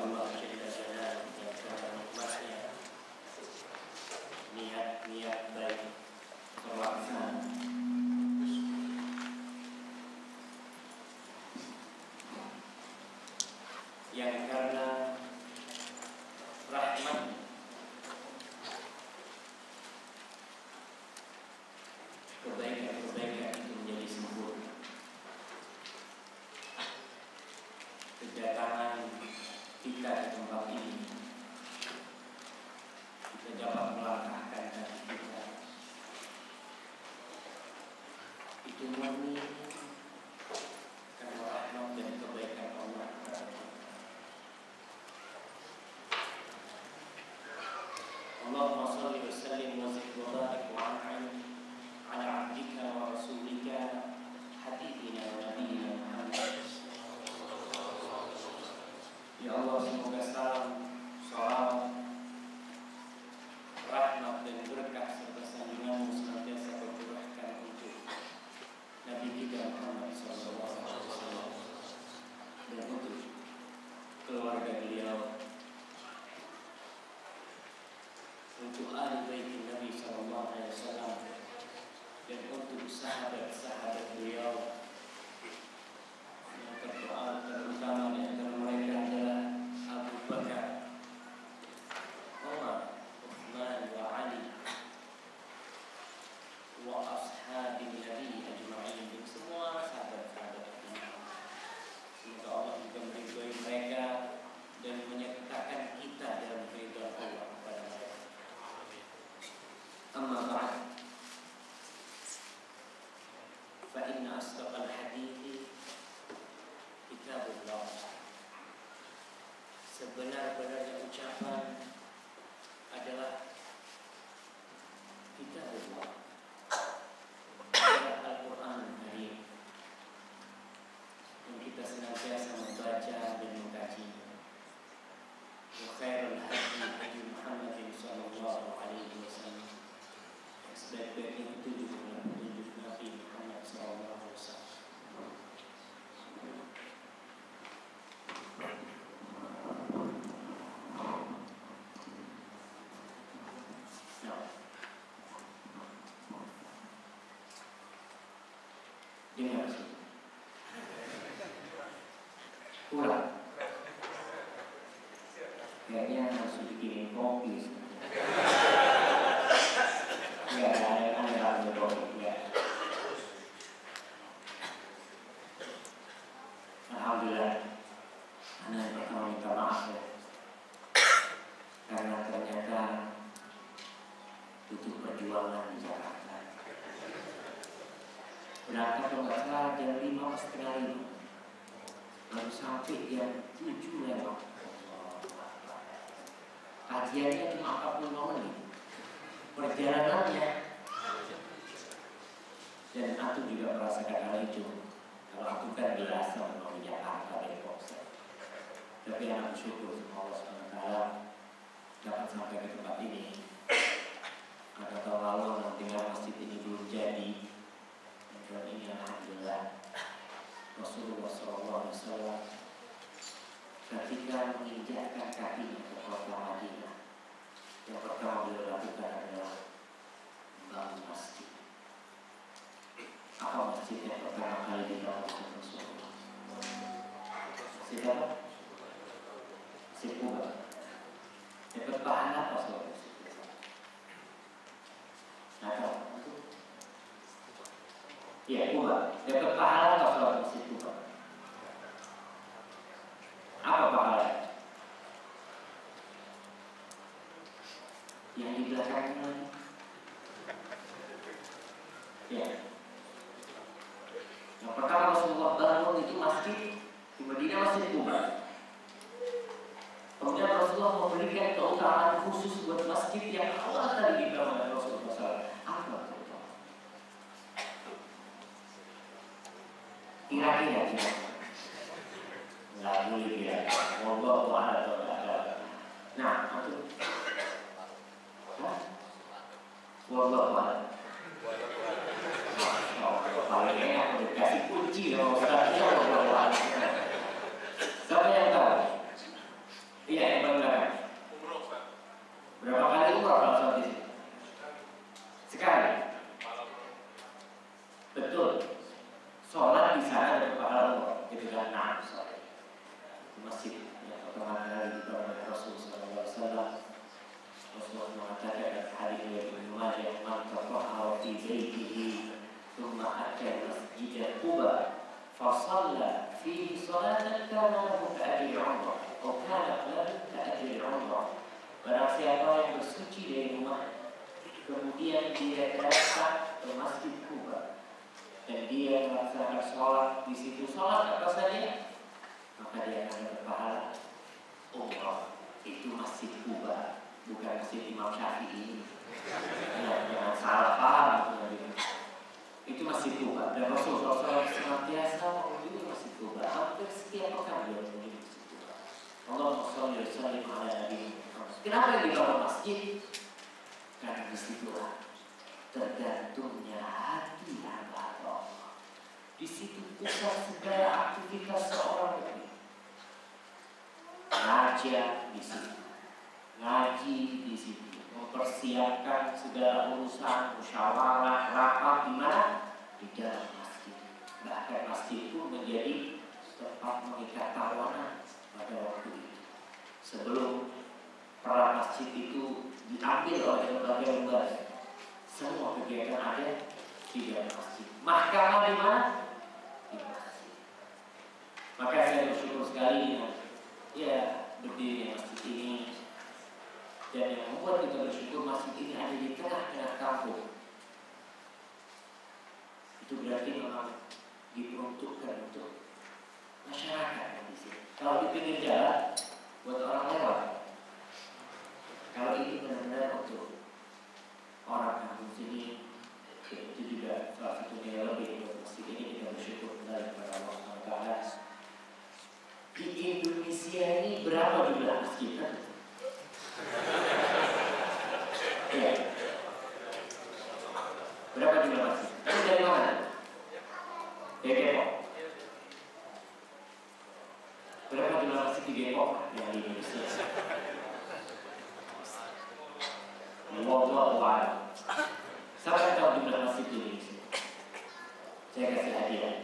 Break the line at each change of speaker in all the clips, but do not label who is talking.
Allah Jalla Jalaluhu dan rahmatnya, niat-niat baik terlaksana. Yang karena rahmat kebaikan-kebaikan itu menjadi sempurna. Kedatangan kita di tempat ini, kita dapat melangkahkan kaki kita, itu murni karena rahmat dan kebaikan Allah kepada kita. Allahumma shalli wa sallim wa zid wa barik wa an'im ala 'abdika wa rasulika habibina wa nabiyyina Muhammad. Ya Allah, semoga salam, salawat, rahmat dan berkah serta sanjungan-Mu senantiasa tercurahkan untuk Nabi kita Muhammad SAW dan untuk keluarga beliau, untuk ahli bait Nabi SAW dan untuk sahabat-sahabat beliau yang terutama di antara mereka adalah Abu Bakar, Umar, Uthman wa Ali wa ashabi Nabi ajma'in, dan semua sahabat-sahabat Nabi. Semoga Allah juga meridhai mereka dan menyertakan kita dalam keridhaan Allah kepada mereka. Amma ba'd, fa inna asdaqal hadithi kitabullah. Sebenar-benarnya ucapan adalah kitabullah, adalah Al-Quran Karim, yang kita senantiasa membaca dan mengkajinya. Wa khairul hadi Muhammadin sallallahu alaihi wasallam. Sebaik-baiknya petunjuk adalah petunjuk Nabi Muhammad sallallahu alaihi wasallam. Dengar sih, kurang. Kayaknya harus bikinin kopi. Enggak ada kopi ya. Alhamdulillah, anak pertama minta maaf ya, karena ternyata butuh perjuangan di Jakarta. Berangkat kalau nggak salah jam 5:30, baru sampai jam 7 lewat. Kajiannya cuma 45 menit, perjalanannya, dan aku juga merasakan hal itu. Kalau aku kan biasa memang di Jakarta dari Popsel, tapi aku syukur sama Allah SWT dapat sampai ke tempat ini. Karena tahun lalu nanti masjid ini belum jadi, dan ini alhamdulillah Rasulullah SAW ketika menginjakkan kakinya ke kota Madinah, yang pertama beliau lakukan adalah membangun masjid. Apa masjid yang pertama kali dibangun Rasulullah? Masjid apa? Masjid Quba. Dapat pahala apa soal masjid Quba? Nah, iya, Quba. Dapat pahala apa soal masjid Quba? Apa pahala? Yang di belakangnya lagi. Ya. Yang pertama Rasulullah bangun itu masjid di Madinah, Masjid Quba. Kemudian Rasulullah memberikan keutamaan khusus buat masjid yang awal tadi dibangun oleh Rasulullah SAW. Apa itu? Kira-kira nggak boleh kira. Wallahu a'lam. Nah, itu. Wallahu a'lam. Paling enak udah kasih kunci loh, Ustaznya wallahu a'lam. Siapa yang tahu? suci dari rumah. Kemudian dia datang ke Masjid Kuba dan dia melaksanakan sholat di situ. Sholat apa saja, maka dia akan berpahala umrah. Itu Masjid Kuba, bukan Masjid Imam Syafi'i. Jangan salah paham itu Masjid Kuba. Dan Rasulullah SAW senantiasa mengunjungi Masjid Kuba. Hampir setiap pekan dia mengunjungi Masjid Kuba. Allahumma sholli wa sallim ala nabi Muhammad. Kenapa yang dibangun masjid? Karena disitulah tergantungnya hati hamba Allah. Di situ pusat segala aktivitas seorang nabi. Ngaji di situ, ngaji di situ, mempersiapkan segala urusan, musyawarah, rapat di mana? Di dalam masjid. Bahkan masjid itu menjadi tempat mengikat tawanan pada waktu itu. Sebelum peran masjid itu diambil oleh lembaga-lembaga, semua kegiatan ada di dalam masjid. Mahkamah di mana? Di masjid. Maka saya bersyukur sekali dengan berdiri masjid ini, dan yang membuat kita bersyukur masjid ini ada di tengah-tengah kampung. Itu berarti memang diperuntukkan untuk masyarakat di sini. Kalau di pinggir jalan buat orang lewat, kalau ini benar-benar untuk orang kampung sini, itu juga salah satu nilai lebih buat masjid ini. Kita bersyukur dari kepada Allah SWT. Di Indonesia ini berapa jumlah masjid? Ya. Berapa jumlah masjid? Itu dari mana? Dari Depok. Berapa jumlah masjid di Depok yang di Indonesia? Wallahu a'lam. Siapa yang tahu jumlah masjid di Indonesia? Saya kasih hadiah.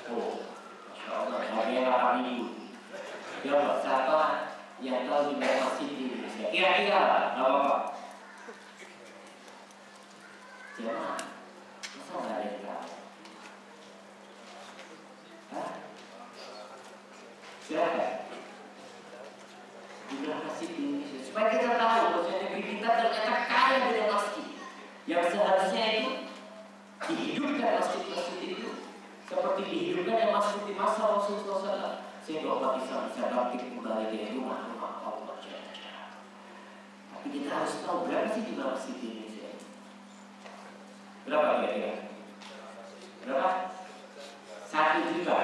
Oh, Masya Allah, hadiah 8.000. Jawab, siapa yang tahu jumlah masjid di Indonesia? Kira-kira, nggak apa-apa. Jangan, masa nggak ada yang tahu? Hah? Silakan. Jumlah masjid di Indonesia, supaya kita tahu bahwa negeri kita ternyata kaya dengan masjid. Yang seharusnya itu dihidupkan masjid-masjid itu seperti dihidupkan yang masjid di masa Rasulullah SAW, sehingga umat Islam bisa bangkit kembali dari rumah-rumah Allah. Tapi kita harus tahu berapa sih jumlah masjid di Indonesia? Berapa kira-kira? Berapa? 1 juta.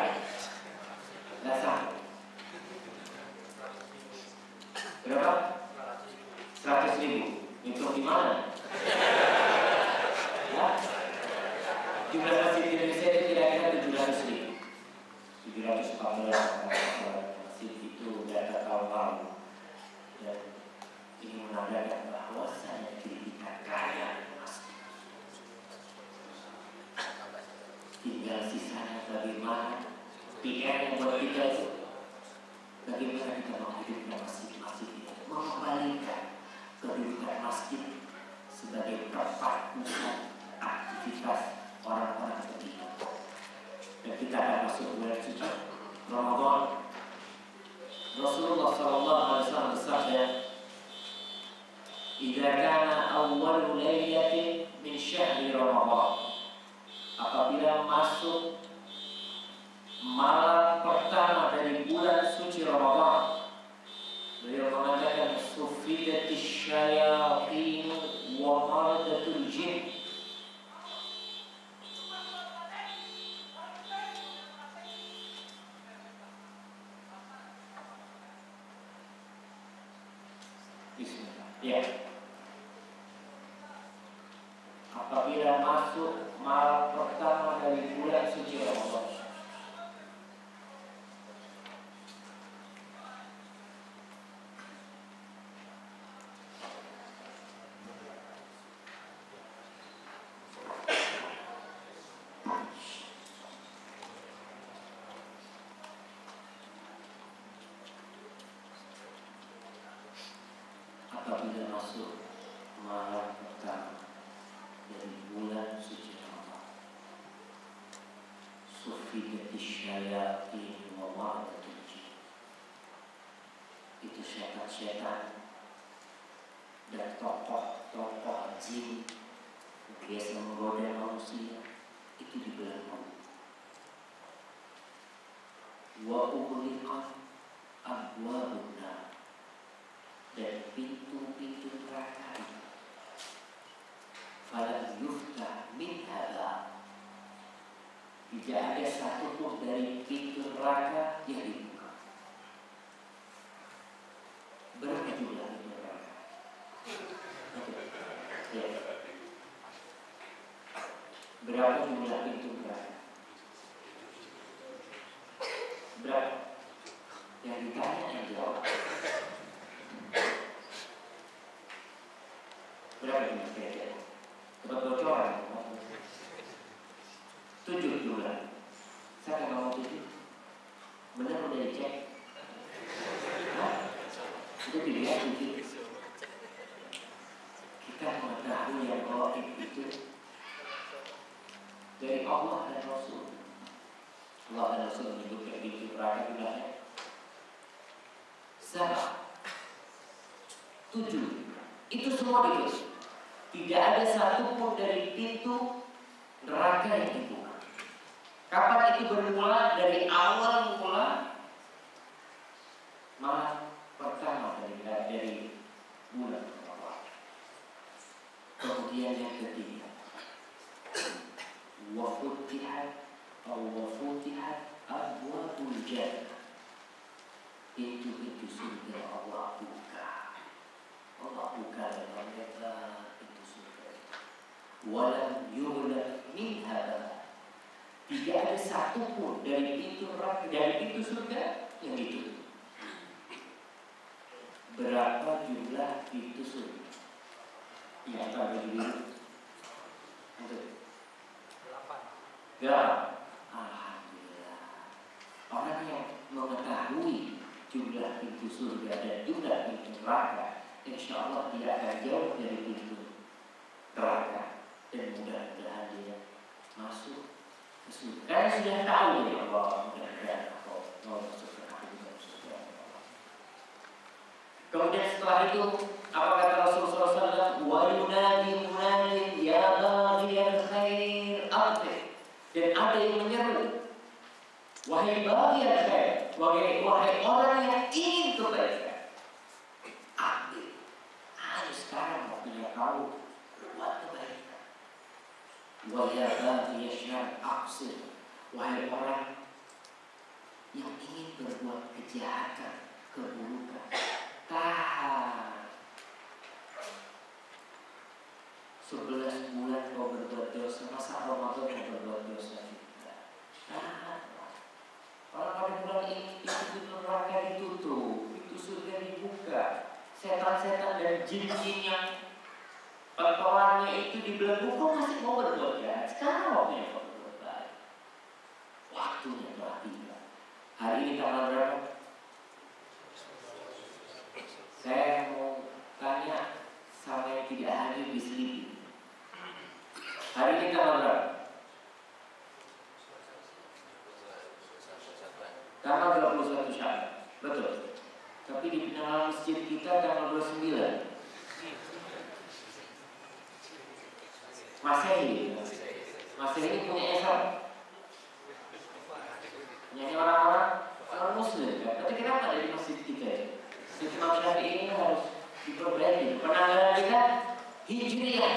Nggak satu. Berapa? 100.000. Hitung di mana? Ya? Jumlah masjid di Indonesia itu kira-kira 700.000. 714 masjid itu data tahun lalu. Dan ini menandakan bahwa saya kita kaya masjid. Tinggal sisanya bagaimana PR yang buat kita itu, bagaimana kita menghidupkan masjid-masjid ini, mengembalikan kedudukan masjid sebagai tempat pusat aktivitas orang-orang beriman. Dan kita akan masuk bulan suci Ramadan. Rasulullah SAW bersabda, "Idza kana awwalu lailatin min syahri Ramadan." Apabila masuk malam pertama dari bulan suci Ramadan, beliau mengatakan sufidatish syayatin wa maradatul jin. Bismillah. Ya. Apabila masuk malam pertama dari bulan suci Ramadan, apabila masuk malam pertama dari bulan suci Ramadan, sufidatish syayatin wa maradatul jin. Itu itu setan-setan dan tokoh-tokoh jin biasa menggoda manusia itu dibelenggu. Wa ughliqat abwabun nar, dan pintu-pintu neraka itu falam yuftah minha bab, tidak ada satu pun dari pintu neraka yang dibuka. Berapa jumlah pintu neraka? Ya. Berapa jumlah pintu neraka? Berapa? Yang ditanya yang jawab. Berapa jumlah kira-kira? Dapat bocoran? 7 jumlah. Saya akan ngomong 7. Benar udah dicek? Hah? Itu dilihat 7. Kita mengetahui yang gaib itu dari Allah dan Rasul. Allah dan Rasul menyebutkan pintu neraka jumlahnya 7. Itu semua ditulis. Tidak ada satu pun dari pintu neraka yang dibuka. Kapan itu bermula? Dari awal mula malam pertama dari bulan Ramadan. Kemudian yang ketiga, wafutihat abwabul jannah, pintu-pintu surga Allah buka. Allah buka dengan lebar pintu surga. Walam yughlaq minha bab, tidak ada satu pun dari pintu neraka, dari pintu surga yang ditutup. Berapa jumlah pintu surga? Yang kami dulu 8. Alhamdulillah. Orang yang mengetahui jumlah pintu surga dan jumlah pintu neraka, insya Allah tidak akan jauh dari pintu neraka, dan mudah-mudahan dia masuk ke surga. Karena sudah tahu ya Allah, mudah-mudahan aku mau masuk ke surga. Kemudian setelah itu apa kata Rasulullah SAW? Wa yunadi munadin ya baghiyal khair aqbil, dan ada yang menyeru, wahai baghiyal khair, wahai orang yang ingin kebaikan, ambil. Ayo sekarang waktunya kau buat kebaikan. Wa ya baghiyal syarr aqsir, wahai orang yang ingin berbuat kejahatan, keburukan, tahan. 11 bulan kau berbuat dosa, masa Ramadan kau berbuat dosa juga? Tahan. Orang pada bulan ini pintu neraka ditutup, pintu surga dibuka, setan-setan dan jin-jin yang pentolannya itu dibelenggu. Kau masih mau berbuat jahat? Sekarang waktunya kau berbuat baik. Waktunya telah tiba. Hari ini tanggal berapa? Saya mau tanya sama yang tidak hadir di sini. Hari ini tanggal berapa? Tanggal 21 Syawal. Betul. Tapi di pengenalan masjid kita tanggal 29. Masehi punya Islam. Punya orang Muslim. Tapi kenapa dari masjid kita ya? Imam Syafi'i ini harus diperbaiki. Penanggalan kita Hijriyah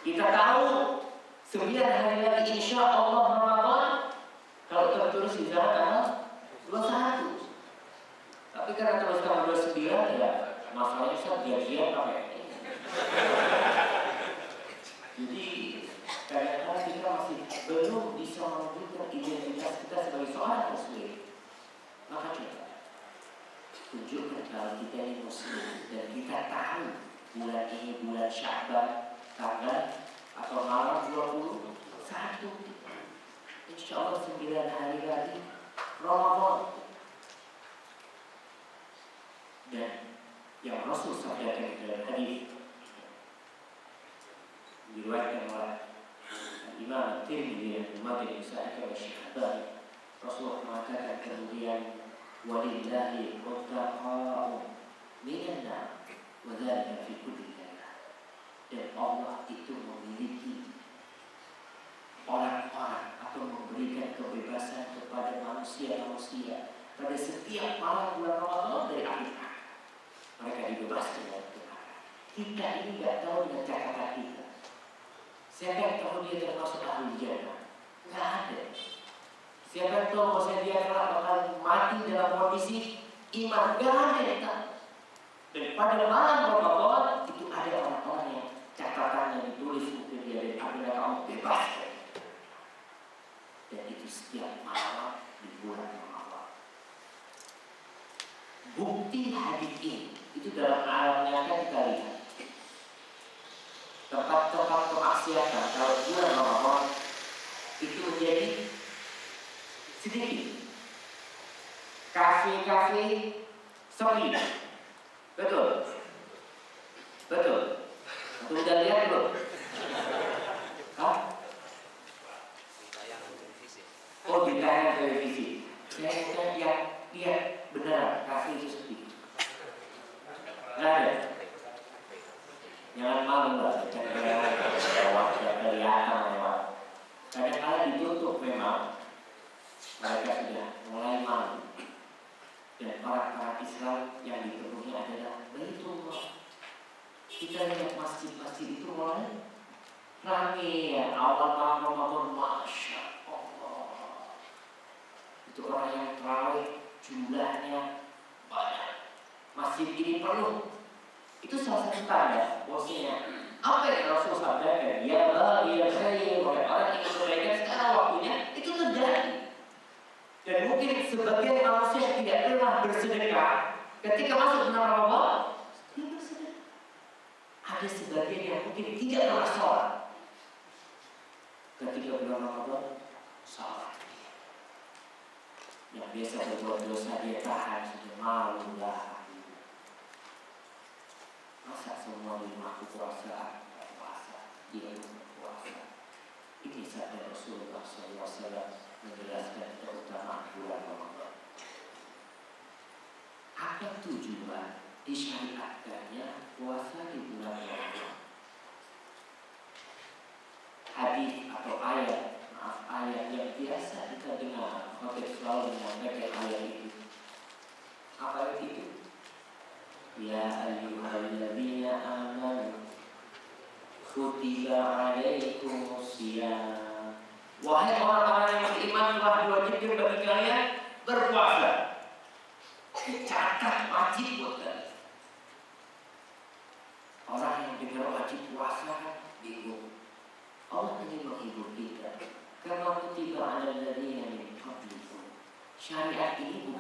kita tahu 9 hari lagi insya Allah Ramadan. Kalau tertulis di sana tanggal 21. Tapi karena terus tanggal 29 ya masalahnya gajian apa ya? Jadi kadang-kadang kita masih belum bisa mewujudkan identitas kita sebagai seorang Muslim. Maka kita tunjukkan kalau kita ini Muslim dan kita tahu bulan ini bulan Sya'ban tanggal atau malam 21. Insya Allah 9 hari lagi Ramadan. Dan yang Rasul sabdakan dalam hadis diriwayatkan oleh Imam Tirmidzi dan Imam Nasa'i oleh Syekh Albani, Rasulullah mengatakan kemudian walillahi utaqa'u minan nar wa dzalika fi kulli lailah. Dan Allah itu memiliki orang-orang atau memberikan kebebasan kepada manusia-manusia pada setiap malam bulan Ramadan dari api neraka. Mereka dibebaskan dari neraka. Kita ini nggak tahu dengan catatan kita. Siapa yang tahu dia termasuk ahli jannah? Nggak ada. Siapa yang tahu bahwa dia bakal mati dalam kondisi iman? Nggak ada yang tahu. Dan pada malam Ramadan itu ada orang-orang yang catatannya ditulis mungkin dia dari api neraka bebas. Dan itu setiap malam di bulan Ramadan. Bukti hadis ini itu dalam alamnya kita lihat. Tempat-tempat kemaksiatan kalau bulan Ramadan itu menjadi sedikit. Kafe-kafe sepi. Betul. Betul. Untuk udah lihat belum? Hah? Oh, ditayang televisi. Saya yang lihat benar kafe itu sepi. Nggak ada. Jangan malu lah, lewat, kelihatan lewat. Kadang-kadang ditutup memang, mereka sudah mulai malu. Dan orang-orang Islam yang dipenuhi adalah Baitullah. Kita lihat masjid-masjid itu mulai ramai ya, awal malam Ramadan, Masya Allah. Itu orang yang terawih jumlahnya banyak. Masjid ini penuh. Itu salah satu tanda bosnya. Apa yang Rasul sampaikan? Ya bagi yang saya oleh orang yang kebaikan sekarang waktunya itu terjadi. Dan mungkin sebagian manusia yang tidak pernah bersedekah ketika masuk bulan Ramadan dia bersedekah. Ada sebagian yang mungkin tidak pernah sholat ketika bulan Ramadan sholat. Yang biasa berbuat dosa dia tahan sudah malu lah. Masa semua di rumahku puasa, dia puasa. Ini sabda Rasulullah SAW menjelaskan keutamaan bulan Ramadan. Apa tujuan disyariatkannya puasa di bulan Ramadan? Hadis atau ayat yang biasa kita dengar, khotib selalu menyampaikan ayat itu. Apa ayat itu? Ya ayyuhalladzina amanu kutiba alaikumusiyam. Wahai orang-orang yang beriman, telah diwajibkan bagi kalian berpuasa. Catat wajib buat kalian. Orang yang dengar wajib puasa bingung. Allah ingin menghibur kita. Karena kutiba alalladzina min qablikum. Syariat ini bukan